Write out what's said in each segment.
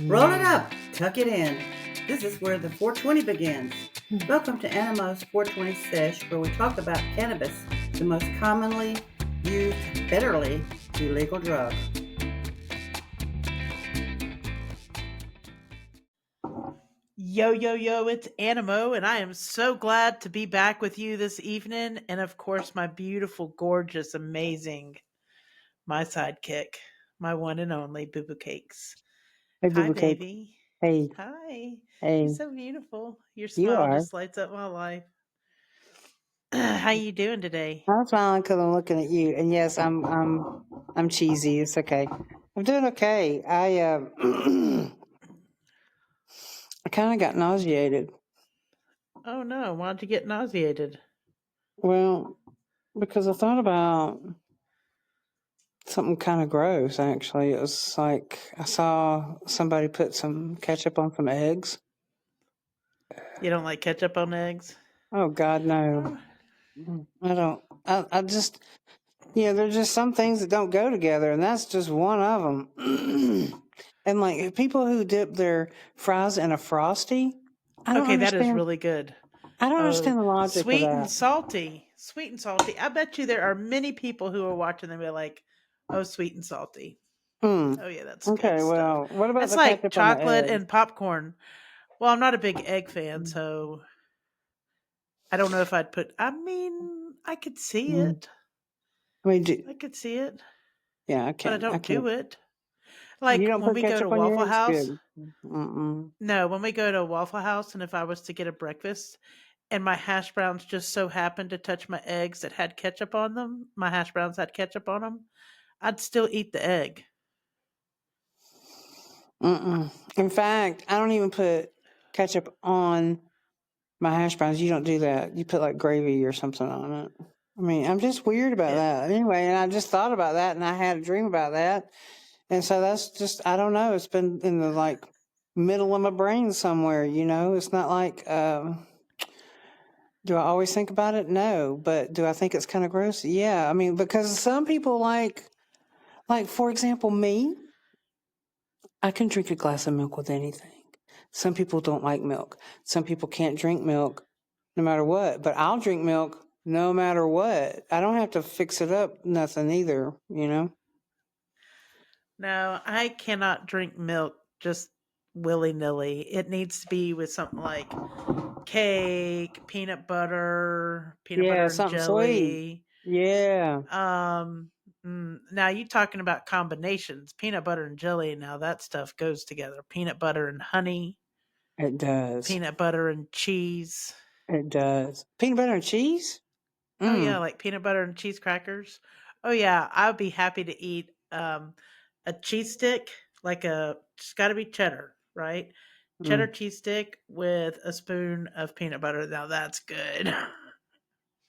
Roll it up, tuck it in. This is where the 420 begins. Welcome to Animo's 420 Sesh, where we talk about cannabis, the most commonly used, federally illegal drug. Yo, yo, yo, it's Animo, and I am so glad to be back with you this evening. And of course, my beautiful, gorgeous, amazing, my sidekick, my one and only Boo Boo Cakes. Hey, Hi, Boo Boo Cake. baby. Hey, Hi. hey, You're so beautiful. Your you smile are. just lights up my life. How you doing today? I'm smiling because I'm looking at you, and yes, I'm cheesy. It's okay. I'm doing okay. I kind of got nauseated. Oh no, why'd you get nauseated? Well, because I thought about something kind of gross. Actually, it was like I saw somebody put some ketchup on some eggs. You don't like ketchup on eggs? Oh God, no! I don't. I just. There's just some things that don't go together, and that's just one of them. And like people who dip their fries in a Frosty, I don't Okay, that is understand. really good. I don't understand the logic of Sweet and that. salty. Sweet and salty. I bet you there are many people who are watching them and be like, oh, sweet and salty. Hmm. Oh, yeah, that's Okay, good stuff. well, what about That's the like ketchup on the chocolate egg? and popcorn. Well, I'm not a big egg fan, so I don't know if I'd put. I mean, I could see Mm. it. I mean, I could see it, yeah, I but I can't. I don't do can't. it. You Like don't when put we go to ketchup on your Waffle eggs? House. Good. Mm-mm. No, when we go to Waffle House, and if I was to get a breakfast, and my hash browns just so happened to touch my eggs that had ketchup on them, my hash browns had ketchup on them, I'd still eat the egg. Mm-mm. In fact, I don't even put ketchup on my hash browns. You don't do that. You put like gravy or something on it. I mean, I'm just weird about Yeah. that. Anyway, and I just thought about that, and I had a dream about that, and so that's just I don't know. It's been in the like middle of my brain somewhere. It's not like. Do I always think about it? No, but do I think it's kind of gross? Yeah, I mean, because some people like for example, me, I can drink a glass of milk with anything. Some people don't like milk. Some people can't drink milk no matter what, but I'll drink milk no matter what. I don't have to fix it up, nothing either. No, I cannot drink milk just willy nilly. It needs to be with something like cake, peanut Yeah, butter and something sweet. jelly. Yeah, Now you talking about combinations, peanut butter and jelly. Now that stuff goes together. Peanut butter and honey, it does. peanut butter and cheese. It does. Peanut butter and cheese? Oh yeah, Mm. like peanut butter and cheese crackers. Oh yeah, I would be happy to eat a cheese stick, it's got to be cheddar, right? Cheddar Mm. cheese stick with a spoon of peanut butter. Now that's good.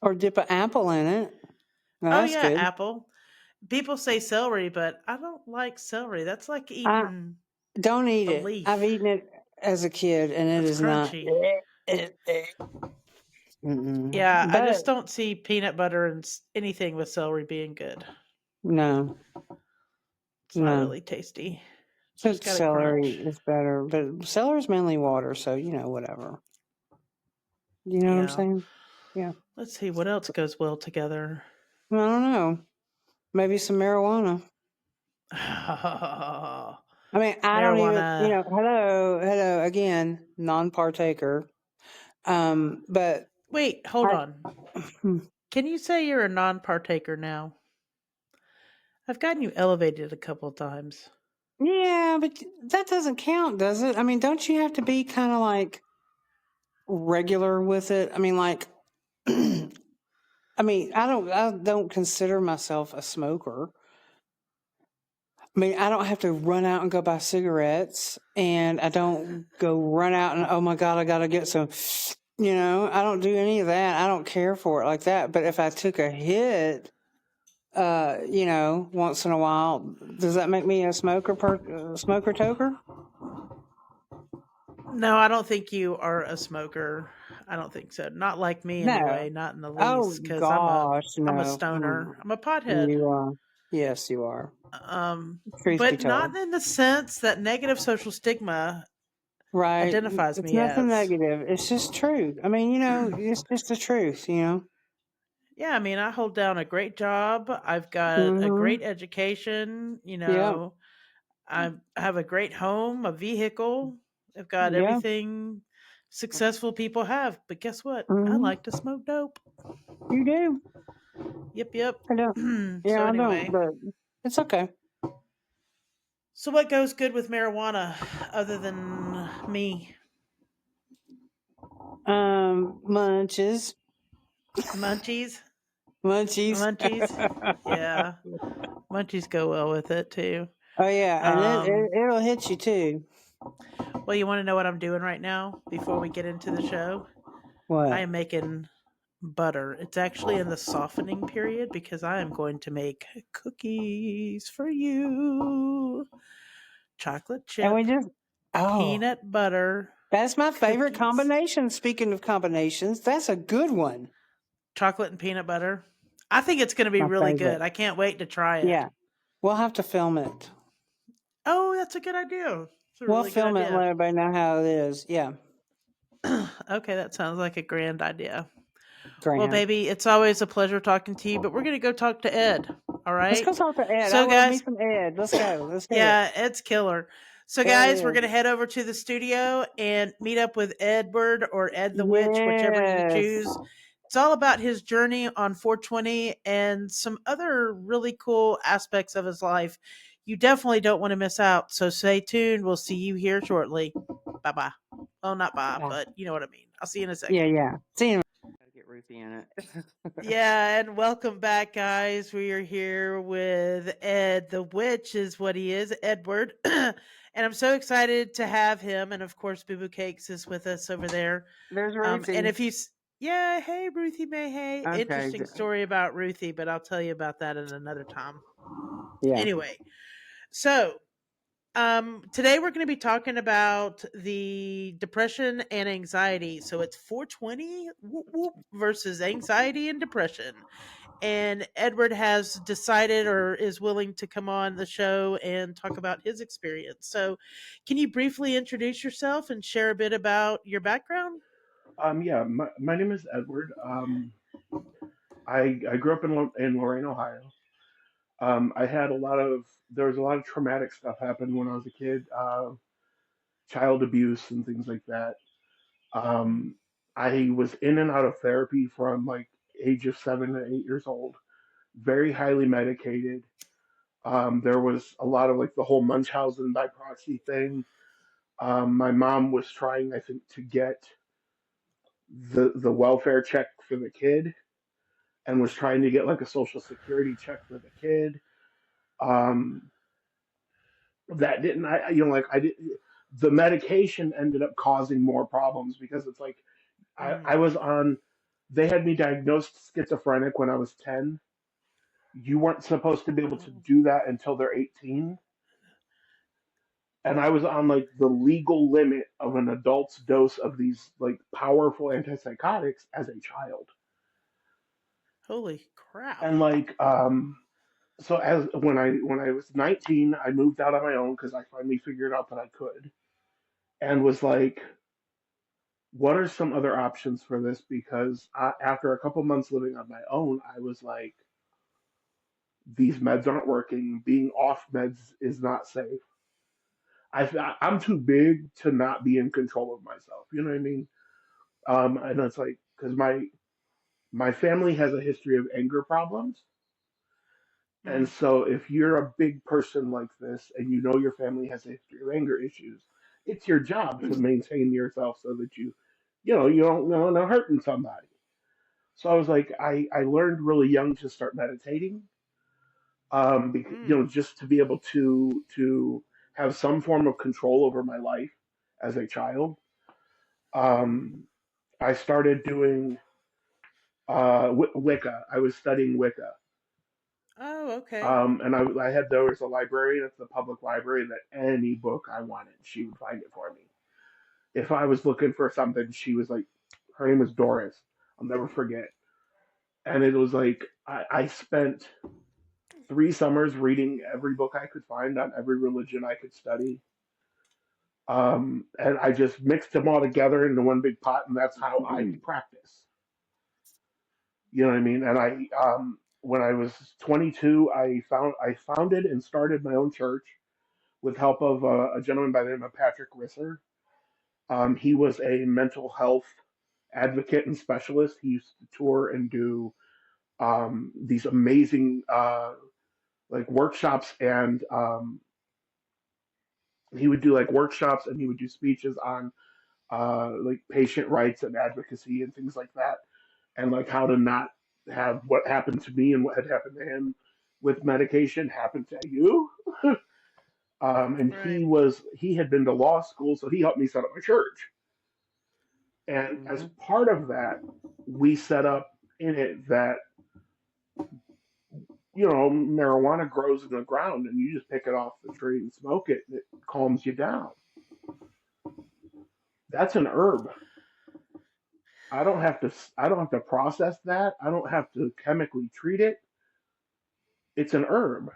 Or dip an apple in it. No, Oh that's yeah, good. apple. People say celery, but I don't like celery. That's like I eating don't eat a it. I've leaf. eaten it as a kid, and it That's is not. crunchy. Mm-mm. Yeah, I But just don't see peanut butter and anything with celery being good. no, It's not no. really tasty. It's just But got a celery crunch. is better. But celery is mainly water, so whatever. You know what I'm Yeah. saying? Yeah. Let's see what else goes well together. I don't know. Maybe some marijuana. I mean, I don't even. Marijuana. Hello again, non-partaker. But Wait, hold I. on. Can you say you're a non-partaker now? I've gotten you elevated a couple of times. Yeah, but that doesn't count, does it? I mean, don't you have to be kind of like regular with it? I mean, like, I don't consider myself a smoker. I mean, I don't have to run out and go buy cigarettes, and I don't go run out and, oh my God, I got to get some. I don't do any of that. I don't care for it like that. But if I took a hit, once in a while, does that make me a smoker toker? No, I don't think you are a smoker. I don't think so. Not like me No. anyway, not in the Oh least, because I'm a gosh, I'm a no. stoner. I'm a pothead. You are. Yes, you are. Truth be But not told. in the sense that negative social stigma Right. identifies It's me nothing as. negative. It's just truth. I mean, it's just the truth, Yeah, I mean, I hold down a great job. I've got a Mm-hmm. great education. Yeah. I have a great home, a vehicle. I've got Yeah. everything successful people have. But guess what? I Mm-hmm. like to smoke dope. You do. Yep, yep. I don't. So Yeah, I don't, anyway, but it's okay. so what goes good with marijuana other than me? Munches. Munchies, Munchies. munchies. Yeah, munchies go well with it too. Oh yeah, and it'll hit you too. Well, you want to know what I'm doing right now before we get into the show? I What? am making butter. It's actually in the softening period because I am going to make cookies for you. Chocolate And we chip, just oh, peanut butter that's my favorite cookies. combination. Speaking of combinations, that's a good one. Chocolate and peanut butter. I think it's going to be My really favorite. good. I can't wait to try it. Yeah, we'll have to film it. Oh, that's a good idea. It's a We'll really good film it and idea. let everybody know how it is. Yeah, Okay, that sounds like a grand idea. Well, Graham. baby, it's always a pleasure talking to you, but we're going to go talk to Ed. All Let's right. go talk to Ed. I So, love me guys, some Ed. Let's go. Let's do it. yeah, Ed's killer. So, Ed guys, we're going is. to head over to the studio and meet up with Edward or Ed the Witch, whichever you choose. Yes. It's all about his journey on 420 and some other really cool aspects of his life. You definitely don't want to miss out. So, stay tuned. We'll see you here shortly. Bye bye. Well, not bye, Ah, but you know what I mean. I'll see you in a yeah, second. yeah. See you. Gotta get Ruthie in it. Yeah, and welcome back, guys. We are here with Ed the Witch, is what he is, Edward. And I'm so excited to have him. And of course, Boo Boo Cakes is with us over there. There's And Ruthie. if you, yeah, hey, Ruthie May, hey. Okay. Interesting story about Ruthie, but I'll tell you about that at another time. Yeah. Anyway, so today we're going to be talking about the depression and anxiety. So it's 420 whoop, whoop, versus anxiety and depression. And Edward has decided or is willing to come on the show and talk about his experience. So, can you briefly introduce yourself and share a bit about your background? Yeah, my name is Edward. I grew up in Lorain, Ohio. I had there was a lot of traumatic stuff happen when I was a kid, child abuse and things like that. Mm. Um, I was in and out of therapy from like age of 7 to 8 years old, very highly medicated. There was a lot of like the whole Munchausen by proxy thing. My mom was trying, I think, to get the welfare check for the kid and was trying to get like a social security check for the kid. Um, that didn't, like I did. The medication ended up causing more problems because it's like I Mm. was on. They had me diagnosed schizophrenic when I was 10. You weren't supposed to be able to Oh, do that until they're 18. And I was on like the legal limit of an adult's dose of these like powerful antipsychotics as a child. holy crap. And like so as when I was 19, I moved out on my own because I finally figured out that I could, and was like, what are some other options for this? Because after a couple months living on my own, I was like, these meds aren't working. Being off meds is not safe. I'm too big to not be in control of myself. You know what I mean? And it's like because my family has a history of anger problems. And Mm. so, if you're a big person like this and you know your family has a history of anger issues, it's your job to maintain yourself so that you don't know no hurting somebody. So I was like, I learned really young to start meditating, Mm. just to be able to have some form of control over my life as a child. Um, I started doing Wicca. I was studying Wicca. Oh, okay. And there was a librarian at the public library that any book I wanted, she would find it for me. If I was looking for something, she was like, her name was Doris. I'll never forget. And it was like, I spent 3 summers reading every book I could find on every religion I could study. And I just mixed them all together into one big pot, and that's how I practice. You know what I mean? And when I was 22, I founded and started my own church with help of a gentleman by the name of Patrick Risser. He was a mental health advocate and specialist. He used to tour and do these amazing like workshops, and he would do like workshops, and he would do speeches on like patient rights and advocacy and things like that, and like how to not have what happened to me and what had happened to him with medication happen to you. And Right. he had been to law school, so he helped me set up my church. And as part of that, we set up in it that marijuana grows in the ground, and you just pick it off the tree and smoke it, and it calms you down. That's an herb. I don't have to process that. I don't have to chemically treat it. It's an herb.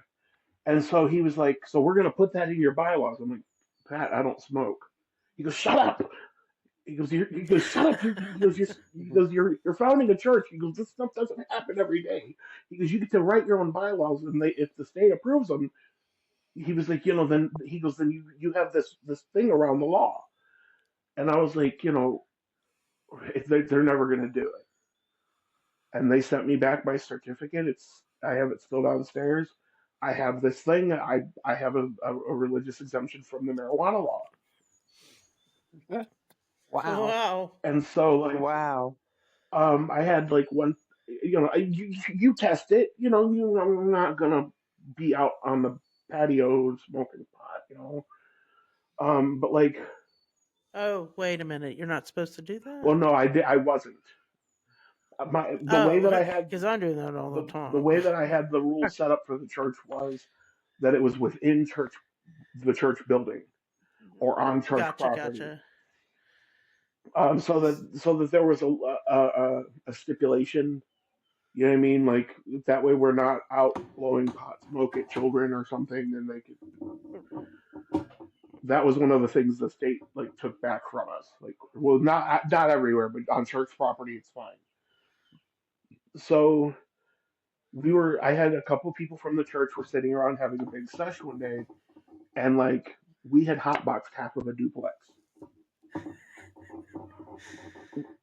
And so he was like, "So we're gonna put that in your bylaws." I'm like, "Pat, I don't smoke." He goes, "Shut up." He goes, "Shut up." You're founding a church. He goes, "This stuff doesn't happen every day." He goes, "You get to write your own bylaws, and if the state approves them," he was like, then he goes, "Then you have this thing around the law." And I was like, they're never gonna do it. And they sent me back my certificate. I have it still downstairs. I have this thing. I have a religious exemption from the marijuana law. Wow. Wow. And so like Wow. I had like one, you test it. I'm not gonna be out on the patio smoking pot. But like, Oh, wait a minute. You're not supposed to do that? well, no, I wasn't. The way that Oh, I had because I'm doing that all the the time. way that I had the rules set up for the church was that it was within the church building or on church Gotcha, property. gotcha. So that there was a stipulation. You know what I mean? Like that way we're not out blowing pot smoke at children or something, and they could. That was one of the things the state like took back from us. Like, well, not everywhere, but on church property, it's fine. So I had a couple people from the church were sitting around having a big sesh one day, and like we had hotboxed half of a duplex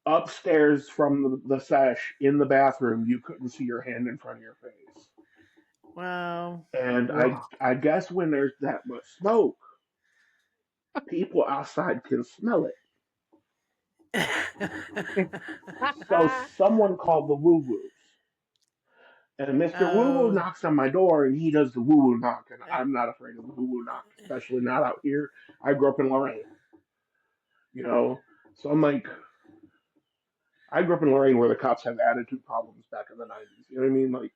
upstairs from the sesh in the bathroom. You couldn't see your hand in front of your face. Wow. And I guess when there's that much smoke, people outside can smell it. So someone called the woo woos. And Mr. Woo Woo Oh. knocks on my door, and he does the woo woo knock, and I'm not afraid of the woo woo knock, especially not out here. I grew up in Lorraine. So I'm like, I grew up in Lorraine where the cops have attitude problems back in the '90s. You know what I mean? Like,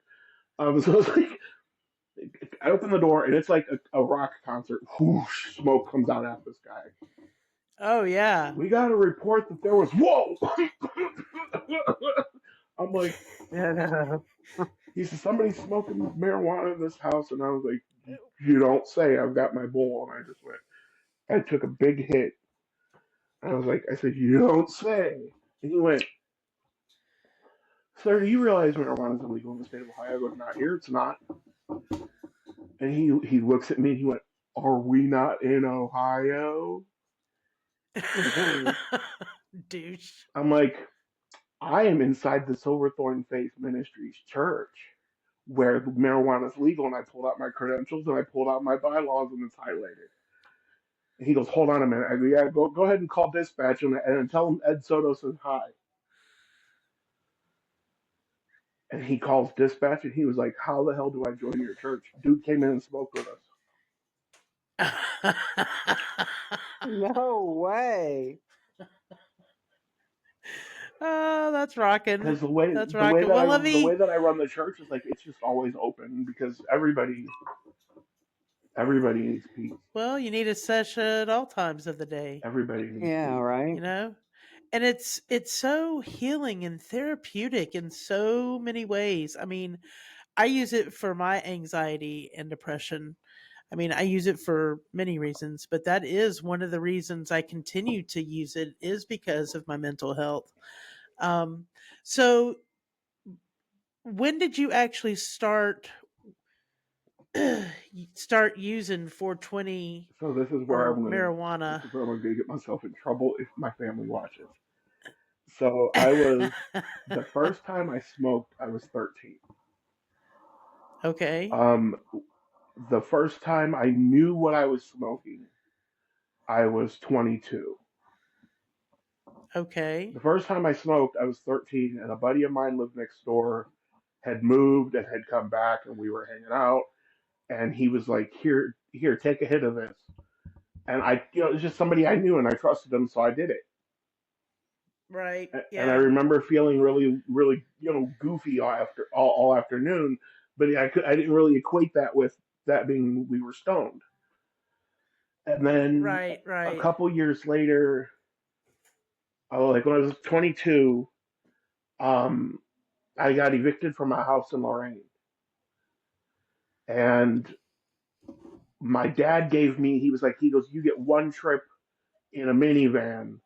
so it's like I open the door, and it's like a rock concert. Whoosh, smoke comes out at this guy. Oh, yeah. We got a report that there was whoa. I'm like, he said somebody's smoking marijuana in this house, and I was like, "You don't say." I've got my bowl, and I just went. I took a big hit. I was like, I said, "You don't say." And he went, "Sir, do you realize marijuana is illegal in the state of Ohio?" I go, "Not here, it's not." And he looks at me and he went, "Are we not in Ohio?" Douche. I'm like, "I am inside the Silverthorn Faith Ministries church where marijuana is legal," and I pulled out my credentials and I pulled out my bylaws and it's highlighted. And he goes, "Hold on a minute." I go, "Yeah, go ahead and call dispatch and tell them Ed Soto says hi." And he calls dispatch and he was like, "How the hell do I join your church?" Dude came in and spoke with us. No way. Oh, that's rocking. Because the way That's the way rocking. that Well, I let the way me. that I run the church is like it's just always open because everybody needs peace. Well, you need a session at all times of the day, Everybody needs Yeah, peace. right. you know? And it's so healing and therapeutic in so many ways. I mean, I use it for my anxiety and depression. I mean, I use it for many reasons, but that is one of the reasons I continue to use it is because of my mental health. Um, so when did you actually start using 420 So this is where or I'm gonna marijuana? get myself in trouble if my family watches. So I was the first time I smoked, I was 13. Okay. Um, the first time I knew what I was smoking, I was 22. Okay. The first time I smoked, I was 13, and a buddy of mine lived next door, had moved and had come back, and we were hanging out. And he was like, "Here, take a hit of this." And it was just somebody I knew, and I trusted him, so I did it. Right. And I Yeah. remember feeling really, really, goofy all afternoon, but I didn't really equate that with that being we were stoned. And then Right. a Right. couple years later, like when I was 22, um, I got evicted from my house in Lorraine, and my dad gave me. He goes, "You get one trip in a minivan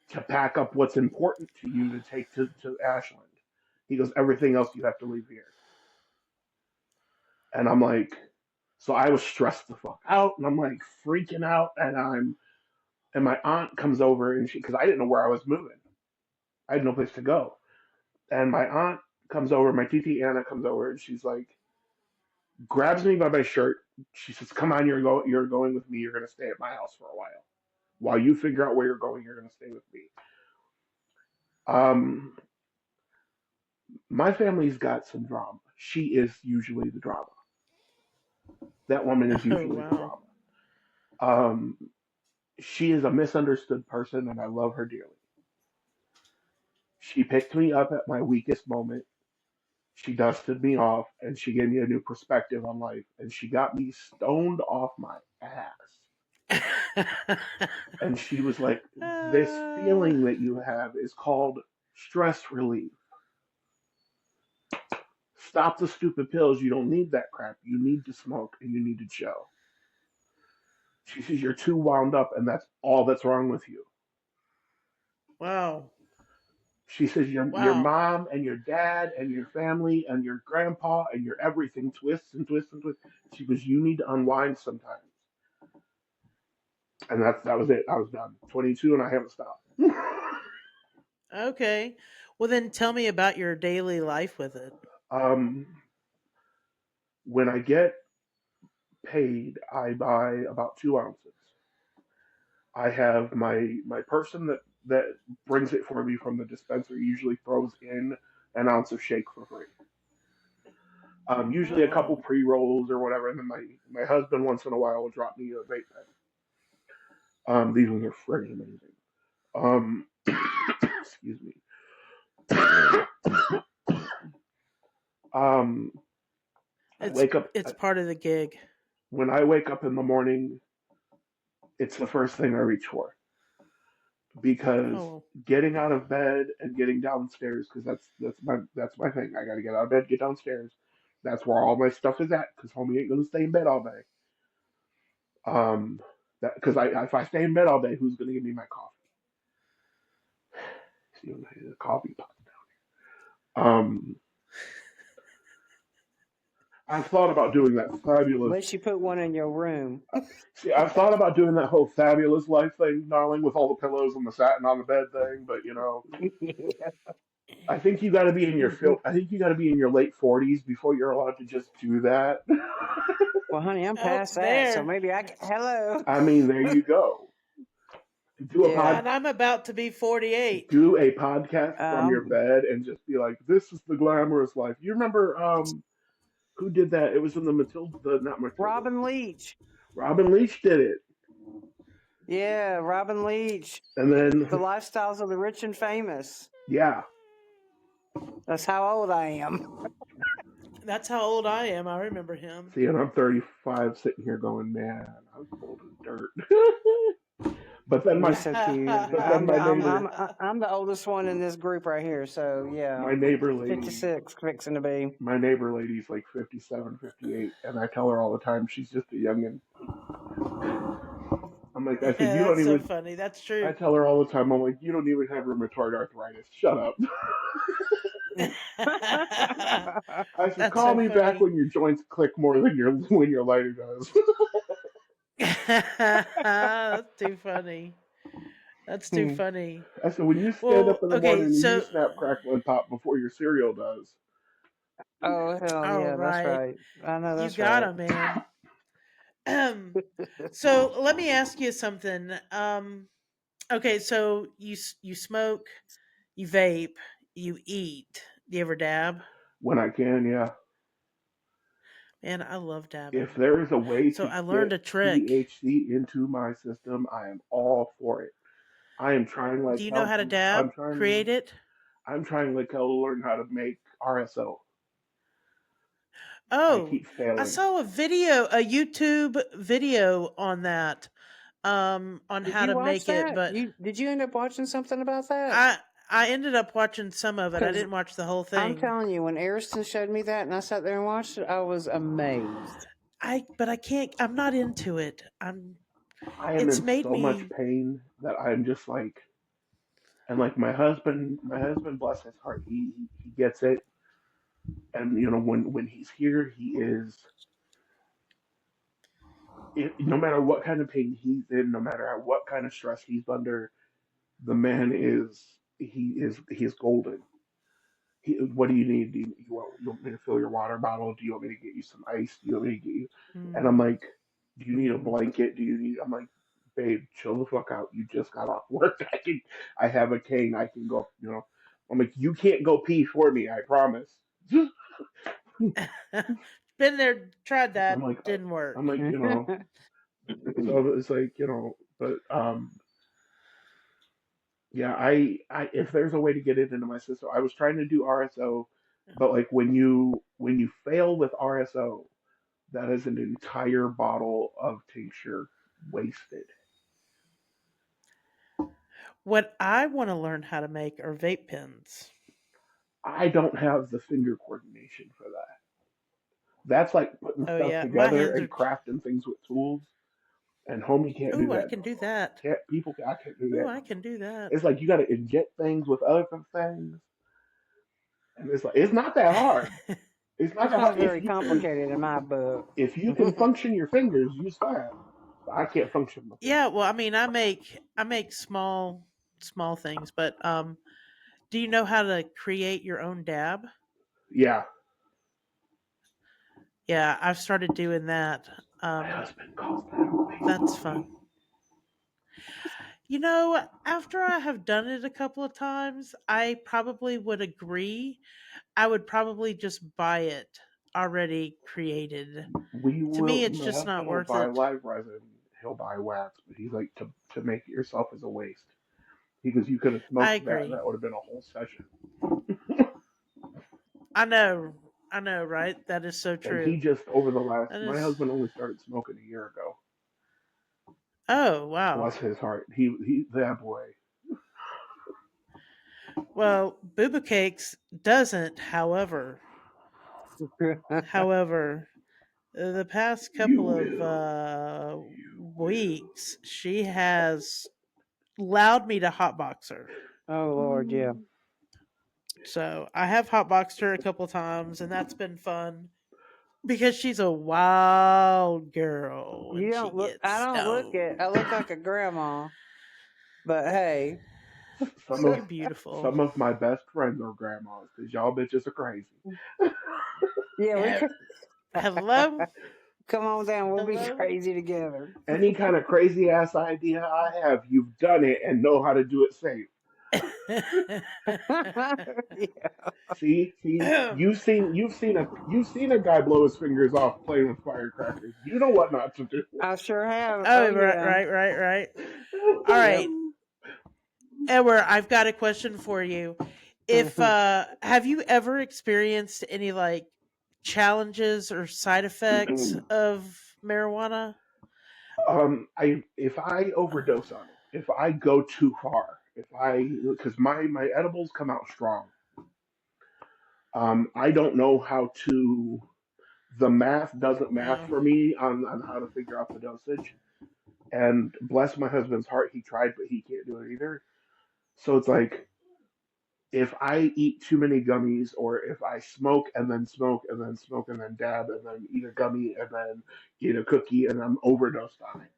to pack up what's important to you to take to Ashland." He goes, "Everything else you have to leave here." And I'm like, so I was stressed the fuck out, and I'm like freaking out, and my aunt comes over, and because I didn't know where I was moving, I had no place to go, and my aunt comes over, my titi Anna comes over, and she's like, grabs me by my shirt. She says, "Come on, you're going with me. You're gonna stay at my house for a while you figure out where you're going. You're gonna stay with me." Um, my family's got some drama. She is usually the drama. That woman is Oh usually the wow. drama. Um, she is a misunderstood person, and I love her dearly. She picked me up at my weakest moment. She dusted me off, and she gave me a new perspective on life. And she got me stoned off my ass. And she was like, "This Uh, feeling that you have is called stress relief. Stop the stupid pills. You don't need that crap. You need to smoke and you need to chill." She says, "You're too wound up, and that's all that's wrong with you." wow. She says, "Your Wow. mom and your dad and your family and your grandpa and your everything twists and twists and twists." She goes, "You need to unwind sometimes." And that was it. I was done. 22, and I haven't stopped. Okay. Well, then tell me about your daily life with it. um, when I get paid, I buy about 2 ounces. I have my person that brings it for me from the dispenser usually throws in an ounce of shake for free. Oh Usually a couple wow. pre rolls or whatever, and then my husband once in a while will drop me a vape pen. These ones are friggin' amazing. Um, excuse me. um, I It's wake up it's part of the gig. when I wake up in the morning. It's the first thing I reach for because Oh. getting out of bed and getting downstairs, because that's my thing. I got to get out of bed, get downstairs. That's where all my stuff is at because homie ain't gonna stay in bed all day. Um, that because if I stay in bed all day, who's gonna give me my coffee? See, the coffee pot. I've thought about doing that fabulous. Unless you put one in your room. See, I've thought about doing that whole fabulous life thing, darling, with all the pillows and the satin on the bed thing. But I think you got to be in your I think you got to be in your late 40s before you're allowed to just do that. Well, honey, I'm Oh, past that, so there. maybe I can. Hello. I mean, there you go. Do a Yeah. pod, And I'm about to be 48. do a podcast from your Um, bed and just be like, "This is the glamorous life." You remember who did that? It was in the not Matilda. Robin Leach. Robin Leach did it, Yeah, Robin Leach. and The then Lifestyles of the Rich and Famous. yeah. That's how old I am. That's how old I am. I remember him. See, and I'm 35, sitting here going, "Man, I'm cold as dirt." But then You're my so cute. but then my neighbor I'm the oldest one in this group right here. So yeah, my neighbor lady 56 fixing to be. my neighbor lady's like 57, 58, and I tell her all the time she's just a youngin. I'm like, I said, you don't That's so even. funny. That's I true. tell her all the time, I'm like, you don't even have rheumatoid arthritis. Shut up. I said, That's call so me back funny. when your joints click more than your lighter does. That's too funny. That's too Hmm. funny. I said, when you stand up Well, in the okay, morning and you so snap, crackle, and pop before your cereal does. Oh hell all yeah, that's right, right. I know you that's got right. him, man. So let me ask you something. Okay, so you smoke, you vape, you eat. Do you ever dab? When I can, yeah. Man, I love If dabbing. there is a way So to I learned get a trick. THC into my system, I am all for it. I am trying Do like you know hell how to to. I'm dab? trying. Create it? I'm trying like hell to learn how to make RSO. I Oh, keep I failing. saw a YouTube video on that, on Did how you to watch make it, that? but Did you end up watching something about that? I I ended up watching some of it. I Because didn't watch the whole I'm thing. telling you, when Ariston showed me that and I sat there and watched it, I was amazed. But I can't. I'm not into it. I am It's in made so much me. pain that I'm just like, and like my husband, bless his heart, he gets it, and when he's here, he is. No matter what kind of pain he's in, no matter what kind of stress he's under, the man he is golden. What do you need? Do you want me to fill your water bottle? Do you want me to get you some ice? Do you want me to get you? And I'm Mm. like, do you need a blanket? Do you need? I'm like, babe, chill the fuck out. You just got off work. I have a cane. I can go. I'm like, you can't go pee for me. I promise. Been there, tried I'm that, like, didn't I'm work. like, so it's like, but yeah, if there's a way to get it into my system, I was trying to do RSO, but like when you fail with RSO, that is an entire bottle of tincture wasted. What I want to learn how to make are vape pens. I don't have the finger coordination for that. That's like putting Oh stuff yeah, my together hands and are. crafting things with tools. And homie can't do Ooh, I that can no do more. that. I can't do Ooh, that I no more. can do that. It's like you got to inject things with other things, and it's like it's not that hard. It's not It's that not hard very complicated in my book. if you can function your fingers, use fast. But I can't function my Yeah, fingers. well, I mean, I make small things, but do you know how to create your own dab? Yeah, Yeah, I've started doing that. my Um, husband calls that homemade that's smoking. fun. After I have done it a couple of times, I probably would agree. I would probably just buy it already created. We To me, will. it's My just not husband will worth buy it. live resin. He'll buy wax, but he's like to make it yourself is a waste. Because you could have I smoked that, and agree. that would have been a whole session. I know. I know, right? That is so And he true. just over the last. That My is. husband only started smoking a year ago. Oh, wow. Bless his heart. He that boy. Well, Booba Cakes doesn't, however, the past You couple of will. You will. weeks, she has allowed me to hotbox her. Oh Lord, yeah. So I have hotboxed her a couple times, and that's been fun because she's a wild girl You when she don't look. I gets don't look it. I look like stoned. a grandma, but hey, Some You're of beautiful. some of my best friends are grandmas because y'all bitches are crazy. yeah, we Eh, could Hello? come on down. We'll be Hello? crazy together. Any kind of crazy ass idea I have, you've done it and know how to do it safe. Yeah, See, you've seen a guy blow his fingers off playing with firecrackers. You know what not to do. I sure have. Oh Oh, right, yeah. right, right, right. All Yep. right, Edward, I've got a question for you. If have you ever experienced any like challenges or side effects of marijuana? I if I overdose on it. if I go too far, because my edibles come out strong. I don't know how to. The math doesn't math Yeah. for me on how to figure out the dosage. And bless my husband's heart, he tried, but he can't do it either. So it's like if I eat too many gummies, or if I smoke and then smoke and then smoke and then dab and then eat a gummy and then eat a cookie and I'm overdosed on it,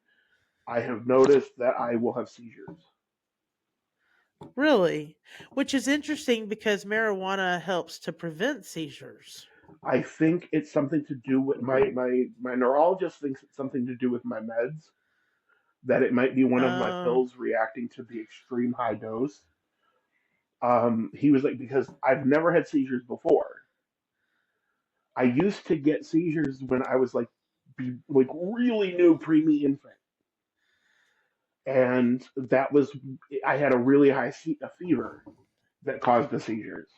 I have noticed that I will have seizures. Really? Which is interesting because marijuana helps to prevent seizures. I think it's something to do with my neurologist thinks it's something to do with my meds, that it might be one of my Uh, pills reacting to the extreme high dose. He was like, because I've never had seizures before. I used to get seizures when I was like really new preemie infant, and that was I had a really high a fever that caused the seizures.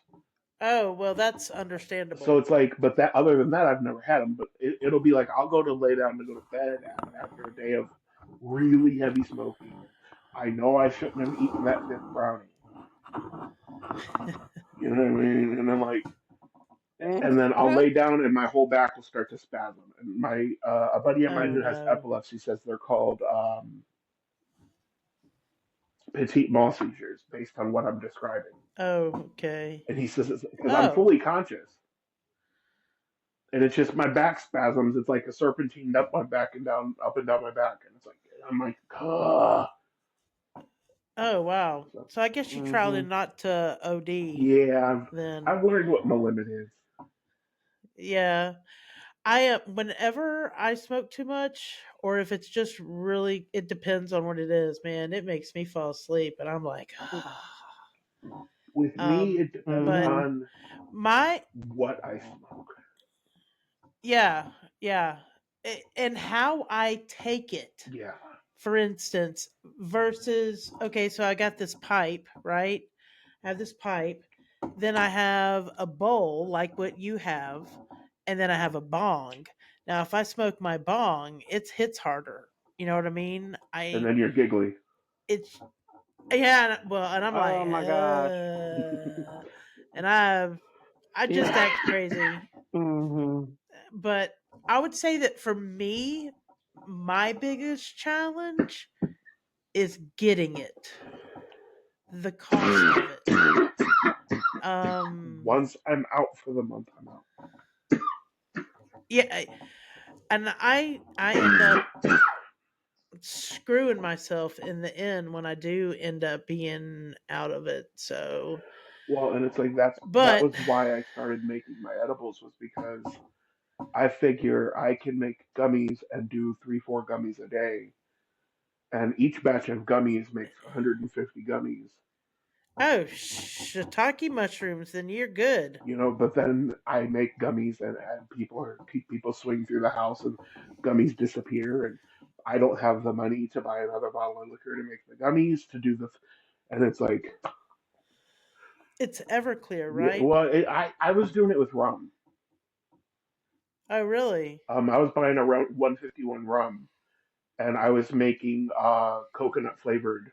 oh, well, that's So understandable. it's like, but that other than that, I've never had them. But it'll be like I'll go to lay down to go to bed after a day of really heavy smoking. I know I shouldn't have eaten that fifth brownie. You know what I mean? And then and then I'll lay down and my whole back will start to spasm. And my a buddy of mine Oh, who has no. epilepsy says they're called petite mal seizures based on what I'm describing. Oh, okay. And he says it's because I'm Oh, fully conscious. And it's just my back spasms. It's like a serpentine up my back and down, up and down my back, and it's like I'm like, ugh. oh, wow. So, So I guess you tried Mm-hmm. it not to OD yeah, then. I've learned what my limit is. Yeah. Whenever I smoke too much, or if it's just really, it depends on what it is, man. It makes me fall asleep, and I'm like, With me, it depends but Mm-hmm. on my, what I smoke. yeah, yeah, and how I take it. Yeah, For instance, versus, okay, so I got this pipe, right? I have this pipe, then I have a bowl like what you have, and then I have a bong. Now, if I smoke my bong, it hits harder. You know what I mean? and then you're giggly. It's yeah, well, and I'm like, Oh my gosh. and I just Yeah. act crazy. Mm-hmm. But I would say that for me, my biggest challenge is getting it, the cost of it. Um, Once I'm out for the month, I'm out. yeah, and I end up screwing myself in the end when I do end up being out of it. So, Well, and it's like that but was why I started making my edibles, was because I figure I can make gummies and do 3, 4 gummies a day, and each batch of gummies makes 150 gummies. oh, shiitake mushrooms, then you're good. But then I make gummies and people swing through the house and gummies disappear, and I don't have the money to buy another bottle of liquor to make the gummies to do and it's like, It's Everclear, yeah, right? well, I was doing it with rum. Oh, really? I was buying a 151 rum, and I was making coconut flavored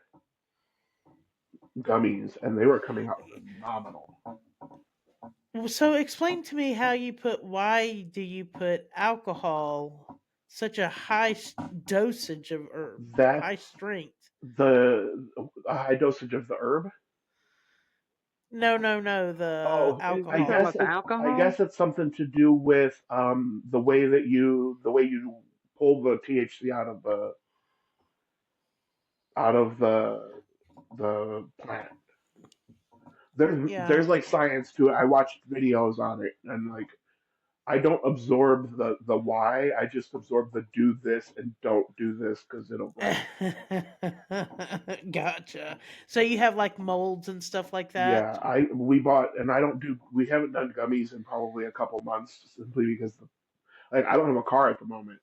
gummies, and they were coming out phenomenal. So explain to me why do you put alcohol, such a dosage of herb, high That's strength? the high dosage of the herb. No, no, no, the Oh, You talking about alcohol. the I alcohol? guess it's something to do with the way you pull the THC out of the plant. There's Yeah. like science to it. I watched videos on it, and like I don't absorb the why. I just absorb the do this and don't do this because it'll break. Gotcha. So you have like molds and stuff like Yeah, that? we bought, and we haven't done gummies in probably a couple months, simply because like I don't have a car at the moment.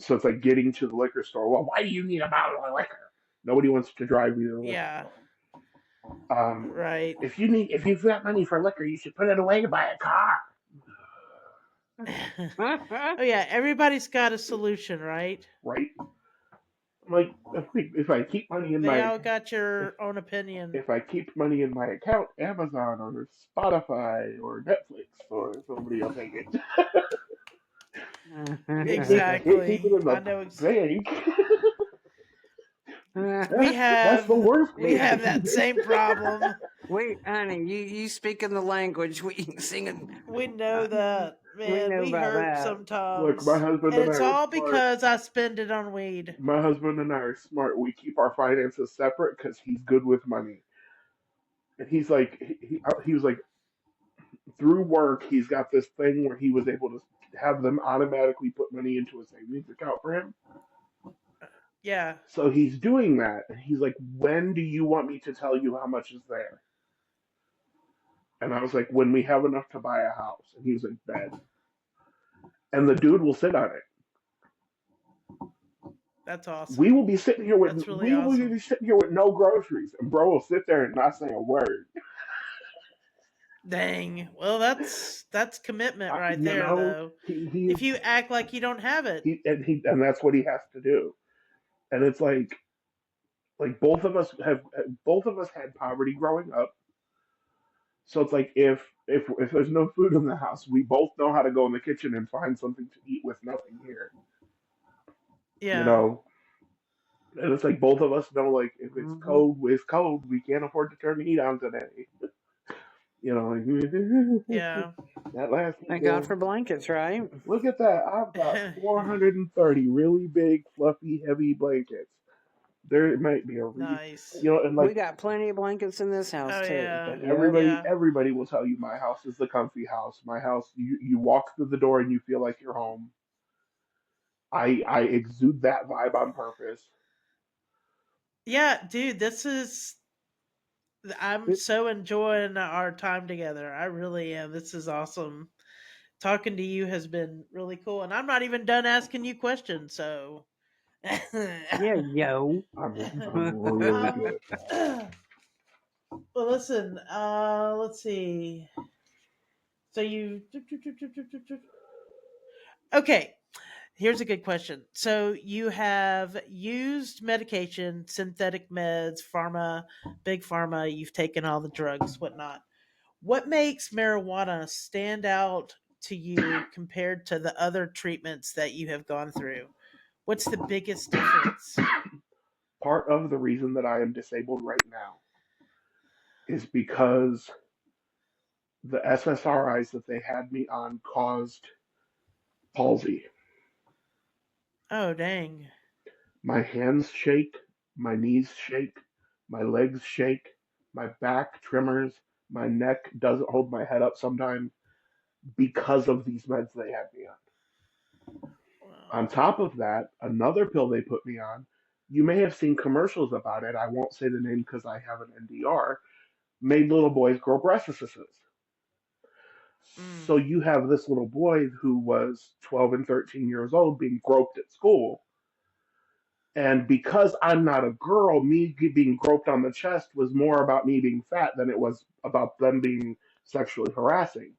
So it's like getting to the liquor store. Well, why do you need a bottle of liquor? Nobody wants to drive me to the liquor Yeah, store. Um, right. if you've got money for liquor, you should put it away to buy a car. Oh yeah, everybody's got a solution, right? Right? I'm like, if I keep money in They my all got if your own opinion. if I keep money in my account, Amazon or Spotify or Netflix or somebody will take it. Can't keep it Exactly. in I the know. bank. We That's the have worst we way to have do that it. same problem. Wait, honey, you speaking the language. We singing. We know Uh, that, we man. know We about hurt that. Look, my sometimes, husband and and I it's are all smart. because I spend it on weed. My husband and I are smart. We keep our finances separate because he's good with money. And he's like, he was like, through work, he's got this thing where he was able to have them automatically put money into a savings account for him. Yeah. So he's doing that. And he's like, when do you want me to tell you how much is there? And I was like, when we have enough to buy a house. And he was like, bet. And the dude will sit on it. That's awesome. We will be sitting here with That's really we will awesome. be sitting here with no groceries, and bro will sit there and not say a word. Dang. Well, that's commitment right You there, know, though. he's If you act like you don't have it, and that's what he has to do. And it's like both of us had poverty growing up. So it's like if there's no food in the house, we both know how to go in the kitchen and find something to eat with nothing here. You yeah, know, and it's like both of us know like if it's Hmm. cold, it's cold. We can't afford to turn the heat on today. You know, like, yeah. that last Thank God weekend. for blankets, right? Look at that! I've got 430 really big, fluffy, heavy blankets. There might be a reason, Nice. you know, and We like, got plenty of blankets in this house Oh too. yeah, But and yep. yeah, everybody will tell you my house is the comfy house. My house, you walk through the door and you feel like you're home. I exude that vibe on purpose. yeah, dude. This is. I'm so enjoying our time together. I really am. This is awesome. Talking to you has been really cool, and I'm not even done asking you questions. So, Yeah, yo. I'm really um, good. well, listen. Let's see. So you. Okay. Here's a good question. So you have used medication, synthetic meds, pharma, big pharma. You've taken all the drugs, whatnot. What makes marijuana stand out to you compared to the other treatments that you have gone through? What's the biggest difference? Part of the reason that I am disabled right now is because the SSRIs that they had me on caused palsy. Oh, dang. My hands shake, my knees shake, my legs shake, my back tremors, my neck doesn't hold my head up sometimes because of these meds they had me on. On Wow. top of that, another pill they put me on, you may have seen commercials about it. I won't say the name because I have an NDR, made little boys grow breastises. Mm. So you have this little boy who was 12 and 13 years old being groped at school. And because I'm not a girl, me being groped on the chest was more about me being fat than it was about them being sexually harassing.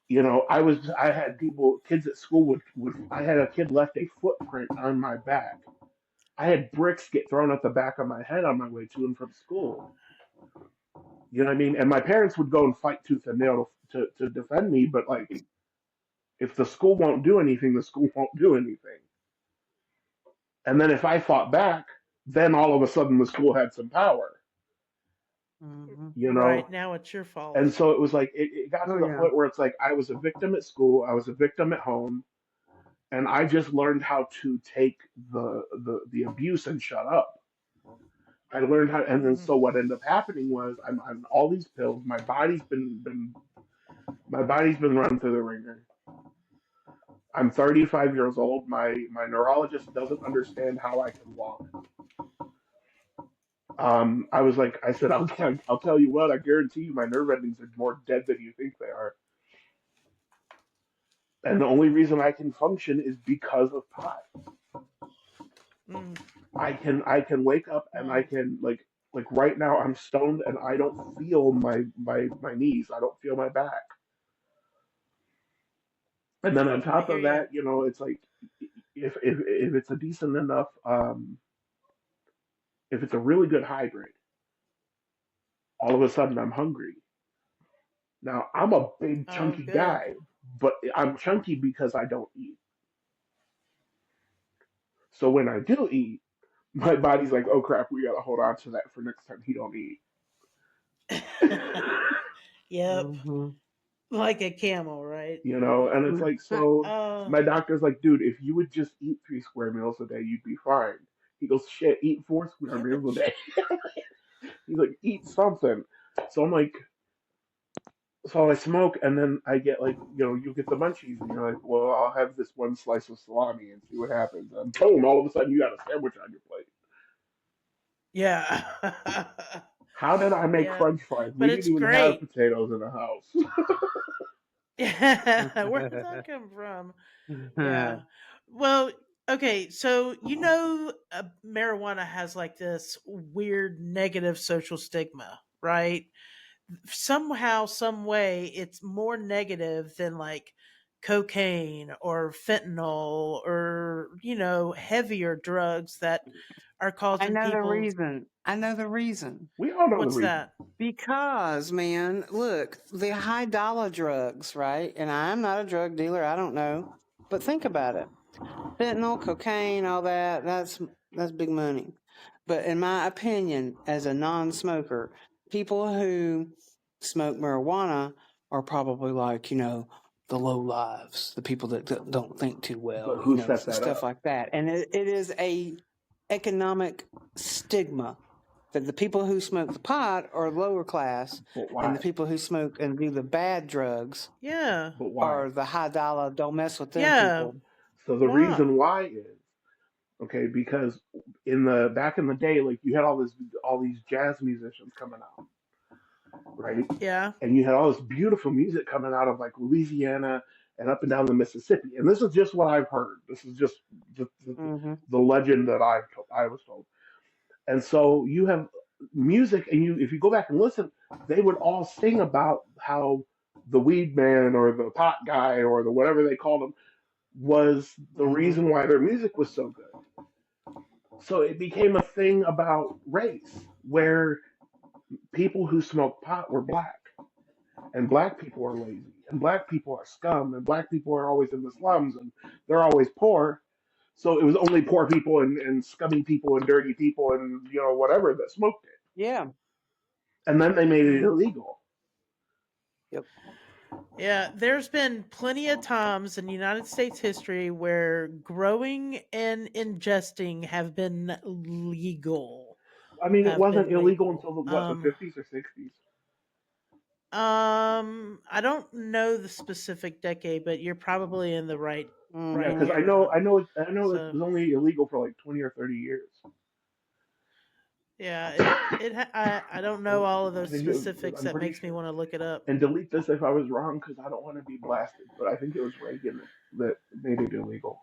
You know, I had kids at school I had a kid left a footprint on my back. I had bricks get thrown at the back of my head on my way to and from school. You know what I mean? And my parents would go and fight tooth and nail to defend me, but like, if the school won't do anything, the school won't do anything. And then if I fought back, then all of a sudden the school had some power, Hmm. you Right know? now, it's your fault. And so it was like, it got to Oh the yeah. point where it's like, I was a victim at school, I was a victim at home, and I just learned how to take the abuse and shut up. I learned how, and then Hmm. so what ended up happening was I'm on all these pills. My body's been run through the ringer. I'm 35 years old. My neurologist doesn't understand how I can walk. I was like, I said, I'll tell you what, I guarantee you my nerve endings are more dead than you think they are. And the only reason I can function is because of pot. Mm. I can wake up and I Mm. can like right now I'm stoned and I don't feel my knees. I don't feel my back. And then on I top hear of you. that, you know, it's like if it's a decent enough, if it's a really good hybrid, all of a sudden I'm hungry. Now I'm a big Oh, chunky good. guy, but I'm chunky because I don't eat. So when I do eat, my body's like, oh crap, we gotta hold on to that for next time he don't eat. Yep. Mm-hmm. Like a camel, right? And it's like, so Oh, my doctor's like, dude, if you would just eat 3 square meals a day, you'd be fine. He goes, shit, eat 4 square yeah, meals a day. He's like, eat something. So I'm like, so I smoke, and then I get like, you get the munchies, and you're like, well, I'll have this one slice of salami and see what happens. And boom, all of a sudden you got a sandwich on your plate. yeah, How did I make yeah. French fries? But We didn't it's even have great. potatoes in the house. Yeah, where did that come from? Yeah. Well, okay, so marijuana has like this weird negative social stigma, right? Somehow, some way, it's more negative than like cocaine or fentanyl or heavier drugs that are I causing know the people. reason. I know the reason. We all know the What's reason. that? Because, man, look, the high dollar drugs, right? And I'm not a drug dealer, I don't know. But think about it. Fentanyl, cocaine, all that's big money. But in my opinion, as a non-smoker, people who smoke marijuana are probably like, the low lives, the people that don't think too But well, who set that stuff up? like that. And it is a economic stigma that the people who smoke the pot are lower class, But and the why? people who smoke and do the bad drugs Yeah. But why? are the high dollar, don't mess with them Yeah. people. So the Why? reason why is okay because back in the day, like you had all these jazz musicians coming out, right? Yeah. And you had all this beautiful music coming out of like Louisiana and up and down the Mississippi. And this is just what I've heard. This is just Mm-hmm. the legend that I was told. And so you have music, and if you go back and listen, they would all sing about how the weed man or the pot guy or the whatever they called him was the Mm-hmm. reason why their music was so good. So it became a thing about race, where people who smoked pot were black, and black people are lazy, and black people are scum, and black people are always in the slums, and they're always poor. So it was only poor people and scummy people and dirty people and whatever that smoked it. Yeah. And then they made it Mm. illegal. Yep. Yeah, there's been plenty of times in United States history where growing and ingesting have been legal. I mean, it Have wasn't been illegal until legal. the 50s or 60s. I don't know the specific decade, but you're probably in the right Yeah, Mm-hmm. because I era. know it So was only illegal for like 20 or 30 years. yeah, I don't know And all of I those think specifics. I'm That pretty makes me sure. want to look it up. And delete this if I was wrong, because I don't want to be blasted. But I think it was Reagan that made it illegal.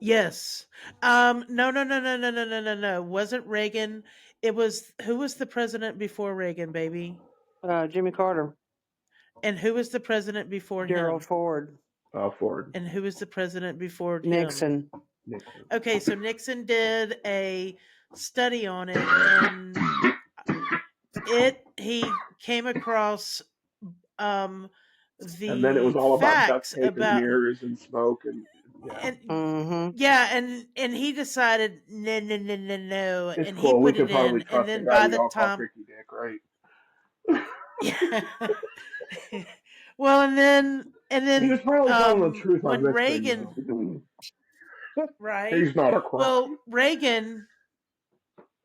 Yes. No, no, no, no, no, no, no, no, no. Wasn't Reagan? It was who was the president before Reagan, baby? Jimmy Carter, And who was the president before Gerald him? Ford, Ford, And who was the president before him? Nixon. Nixon. Okay, so Nixon did a study on it, and he came across um And then it was the all about duct facts tape and about mirrors and smoke and yeah. and Mm-hmm. yeah, and he decided no, no, no, no, no, It's and he cool. We put could it probably in, and trust a then guy by we the all call time, Tricky Dick, right? yeah, well, and He was then probably telling the truth on when this thing, Reagan, though. right, He's not a crime. well,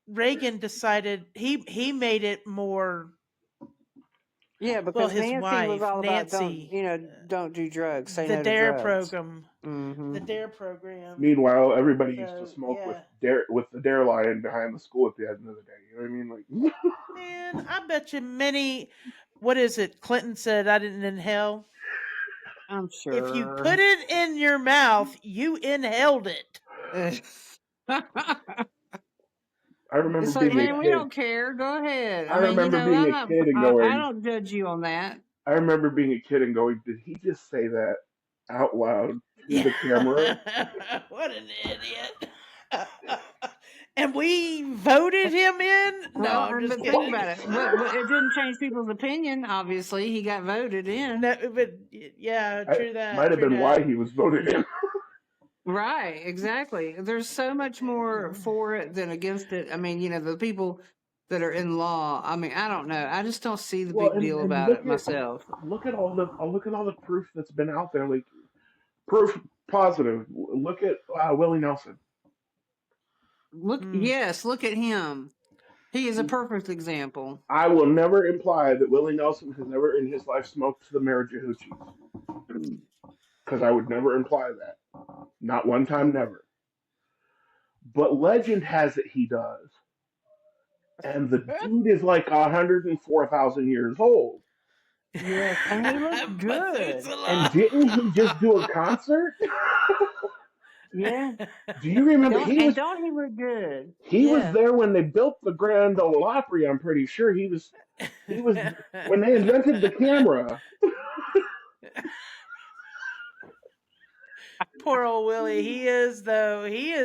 Reagan decided he made it more. Yeah, Well, because his Nancy was wife all about Nancy, don't do drugs, say the no to Dare drugs. program, Mm-hmm. the Dare program. Meanwhile, everybody used to So smoke yeah, with the dare lion behind the school at the end of the day. You know what I mean? Like, man, I bet you many. What is it? Clinton said I didn't inhale. I'm If you sure. put it in your mouth, you inhaled it. I remember It's like, being a man, we kid. don't care. Go ahead. I I mean, remember being I'm a not. kid and I going. don't judge you on that. I remember being a kid and going. Did he just say that? out loud to the camera. Yeah. What an idiot. And we voted him in? No, Well, I'm just but think kidding. about it. But it didn't change people's opinion. Obviously, he got voted in. No, but yeah, true that. Might have true been that. why he was voted in. Right, exactly. There's so much more for it than against it. I mean, the people that are in law. I mean, I don't know. I just don't see the Well, big deal and about it myself. look at all the proof that's been out there. Like proof positive. Look at Willie Nelson. Yes, look at him. He is a perfect example. I will never imply that Willie Nelson has ever in his life smoked the marijuana, because I would never imply that. Not one time, never. But legend has it he does. And the dude is like 104,000 years old. Yes, and he looks good. And didn't he just do a concert? Yeah. Do you remember Don't he look good? He was Yeah. there when they built the Grand Ole Opry. I'm pretty sure he was when they invented the camera. Poor old Willie. He is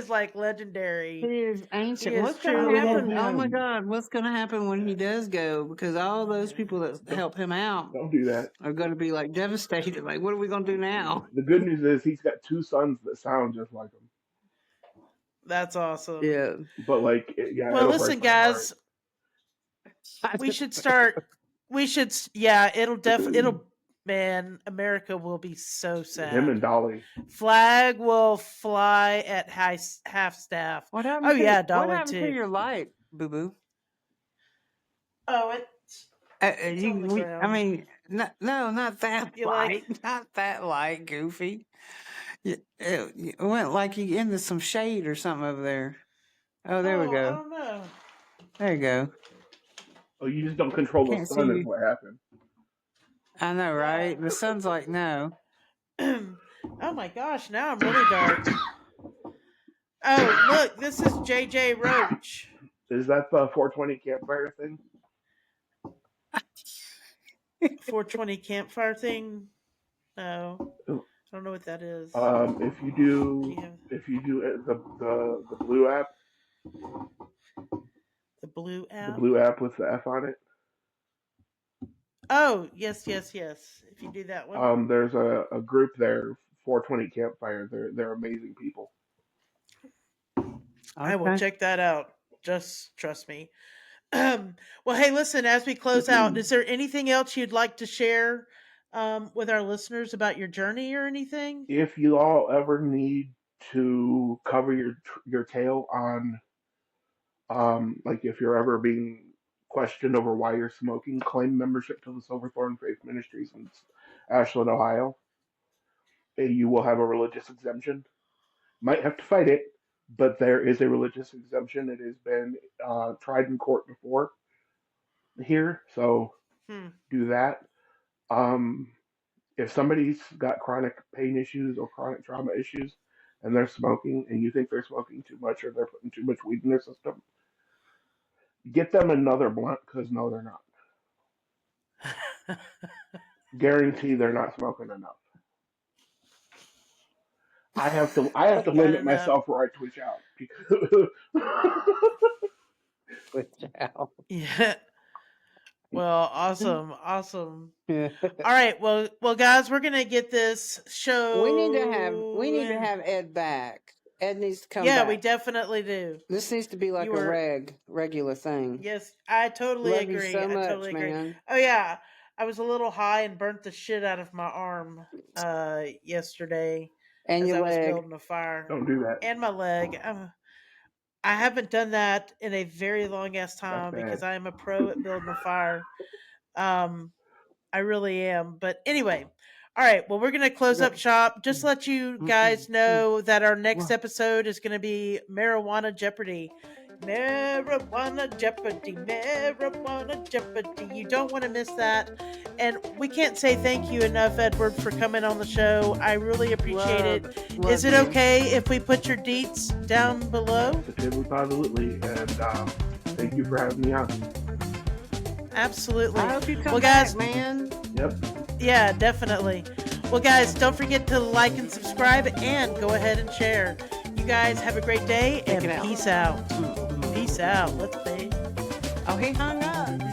like legendary. He is ancient. He is What's going truly to happen? legendary. Oh my God! What's going to happen when he does go? Because all those people that help him out Don't do that. are going to be like devastated. Like, what are we going to do now? The good news is he's got two sons that sound just like him. That's awesome. Yeah. But like, yeah. Well, listen, guys. We should start. It'll. Man, America will be so sad. Him and Dolly. Flag will fly at half staff. What happened? Oh yeah, Dolly what happened too. to your light, boo boo? Oh, it's on the ground. I mean, no, not that You light, like- not that light, Goofy. It went like you into some shade or something over there. Oh, there we I go. don't know. There you go. Oh, you just don't control the Can't sun. see Is you. what happened. I know, right? The sun's like, no. Oh my gosh, now I'm really dark. Oh, look, this is JJ Roach. Is that the 420 campfire thing? 420 campfire thing? No. I don't know what that is. If you do the blue app, The blue app? the blue app with the F on it. Oh, yes. If you do that one. There's a group there, 420 Campfire. They're amazing people. I will check that out. Just trust me. Well, hey, listen, as we close out, is there anything else you'd like to share with our listeners about your journey or anything? If you all ever need to cover your tail on, like if you're ever being questioned over why you're smoking, claim membership to the Silverthorn Faith Ministries in Ashland, Ohio. You will have a religious exemption. Might have to fight it, but there is a religious exemption. It has been tried in court before here, so do that. If somebody's got chronic pain issues or chronic trauma issues and they're smoking and you think they're smoking too much or they're putting too much weed in their system, get them another blunt, because no, they're not. Guarantee they're not smoking enough. I have to limit myself where I twitch out. Twitch out. Yeah. Well, awesome. Yeah. All right. Well, guys, we're gonna get this show. We need to have Ed back. Ed needs to come back. Yeah, we definitely do. This needs to be like a regular thing. Yes, I totally Love agree. you so much, I totally agree. man. Oh yeah, I was a little high and burnt the shit out of my arm yesterday And as your I was leg. building a fire. Don't do that. And my leg. I haven't done that in a very long ass time That's bad. because I am a pro at building a fire. I really am. But anyway, all right. Well, we're gonna close up shop. Just let you guys know that our next episode is gonna be Marijuana Jeopardy. Marijuana Jeopardy. Marijuana Jeopardy. You don't want to miss that. And we can't say thank you enough, Edward, for coming on the show. I really appreciate it. Is it okay if we put your deets down below? Absolutely. And thank you for having me on. Absolutely. I hope you come Well, guys, back, man. Yep. Yeah, definitely. Well, guys, don't forget to like and subscribe and go ahead and share. You guys have a great day and it out. peace out. Peace out. Let's be. Oh, he hung up.